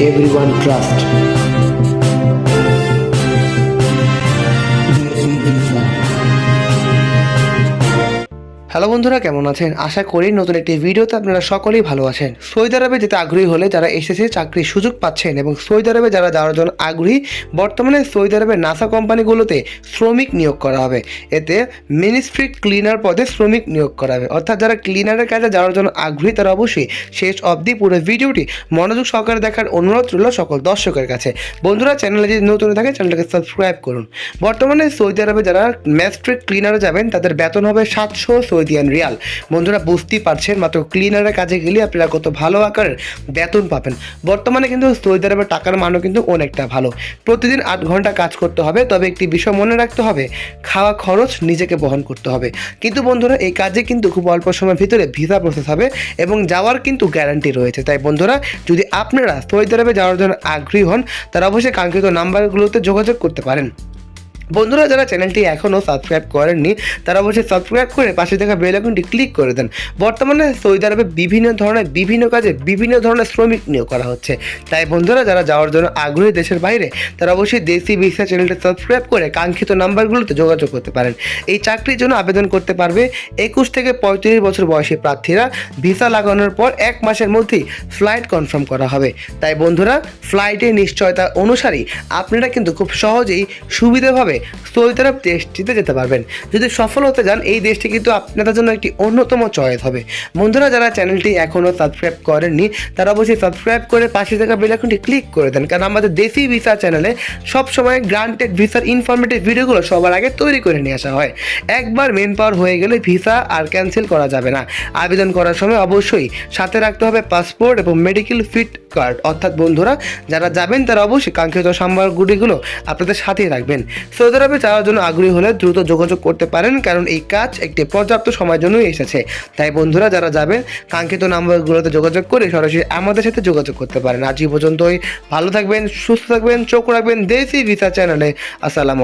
everyone trust. Hello বন্ধুরা, কেমন আছেন? আশা করি নতুন একটি ভিডিওতে আপনারা সকলেই ভালো আছেন। সৌদি আরবে যেতে আগ্রহী হলে যারা এসেছে চাকরির সুযোগ পাচ্ছেন এবং সৌদি আরবে যারা যাওয়ার জন্য আগ্রহী, বর্তমানে সৌদি আরবের নাসা কোম্পানিগুলোতে শ্রমিক নিয়োগ করা হবে। এতে মিনিস্ট্রি ক্লিনার পদে শ্রমিক নিয়োগ করা হবে। অর্থাৎ যারা ক্লিনারের কাজে যাওয়ার জন্য আগ্রহী তারা অবশ্যই শেষ অবধি পুরো ভিডিওটি মনোযোগ সহকারে দেখার অনুরোধ রইল সকল দর্শকের কাছে। বন্ধুরা, চ্যানেলে যদি নতুন থাকে চ্যানেলটাকে সাবস্ক্রাইব করুন। বর্তমানে সৌদি আরবে যারা ম্যাস্ট্রিক ক্লিনারে যাবেন তাদের বেতন হবে 700 সৌদিয়ান রিয়াল। বন্ধুরা, বুঝতেই পারছেন মাত্র ক্লিনারের কাজে গেলে আপনারা কত ভালো আকারের বেতন পাবেন। বর্তমানে কিন্তু সৌদি আরবের টাকার মানও কিন্তু অনেকটা ভালো। প্রতিদিন 8 ঘন্টা কাজ করতে হবে, তবে একটি বিষয় মনে রাখতে হবে, খাওয়া খরচ নিজেকে বহন করতে হবে। কিন্তু বন্ধুরা, এই কাজে কিন্তু খুব অল্প সময়ের ভিতরে ভিসা প্রসেস হবে এবং যাওয়ার কিন্তু গ্যারান্টি রয়েছে। তাই বন্ধুরা, যদি আপনারা সৌদি আরবে যাওয়ার জন্য আগ্রহী হন তারা অবশ্যই কাঙ্ক্ষিত নাম্বারগুলোতে যোগাযোগ করতে পারেন। বন্ধুরা, যারা চ্যানেলটি এখনও সাবস্ক্রাইব করেননি তারা অবশ্যই সাবস্ক্রাইব করে পাশে থাকা বেল আইকনটি ক্লিক করে দেন। বর্তমানে সৌদি আরবে বিভিন্ন কাজে বিভিন্ন ধরনের শ্রমিক নিয়োগ করা হচ্ছে। তাই বন্ধুরা, যারা যাওয়ার জন্য আগ্রহী দেশের বাইরে তারা অবশ্যই দেশি ভিসা চ্যানেলটি সাবস্ক্রাইব করে কাঙ্ক্ষিত নাম্বারগুলোতে যোগাযোগ করতে পারেন। এই চাকরির জন্য আবেদন করতে পারবে 21 থেকে 35 বছর বয়সী প্রার্থীরা। ভিসা লাগানোর পর 1 মাসের মধ্যেই ফ্লাইট কনফার্ম করা হবে। তাই বন্ধুরা, ফ্লাইটের নিশ্চয়তা অনুসারেই আপনারা কিন্তু খুব সহজেই সুবিধাভাবে সৌদি আরব দেশটিতে যেতে পারবেন। যদি সফল হতে যান এই দেশটি কিন্তু আপনাদের জন্য একটি অন্যতম চয়েস হবে। বন্ধুরা, যারা চ্যানেলটি এখনও সাবস্ক্রাইব করেননি তারা অবশ্যই সাবস্ক্রাইব করে পাশে থাকা বেল আইকনটি ক্লিক করে দেন, কারণ আমাদের দেশি ভিসা চ্যানেলে সবসময় গ্রান্টেড ভিসার ইনফরমেটিভ ভিডিওগুলো সবার আগে তৈরি করে নিয়ে আসা হয়। একবার মেন পাওয়ার হয়ে গেলে ভিসা আর ক্যান্সেল করা যাবে না। আবেদন করার সময় অবশ্যই সাথে রাখতে হবে পাসপোর্ট এবং মেডিকেল ফিট কার্ড। অর্থাৎ বন্ধুরা, যারা যাবেন তারা অবশ্যই কাঙ্ক্ষিত সামগ্রীগুলো আপনাদের সাথেই রাখবেন। সৌদি আরবে যাওয়ার জন্য আগ্রহী হলে দ্রুত যোগাযোগ করতে পারেন, কারণ এই কাজ একটি পর্যাপ্ত সময়ের জন্যই এসেছে। তাই বন্ধুরা, যারা যাবেন কাঙ্ক্ষিত নাম্বারগুলোতে যোগাযোগ করে সরাসরি আমাদের সাথে যোগাযোগ করতে পারেন। আজ এই পর্যন্তই। ভালো থাকবেন, সুস্থ থাকবেন, চোখ রাখবেন দেশি ভিসা চ্যানেলে। আসসালামু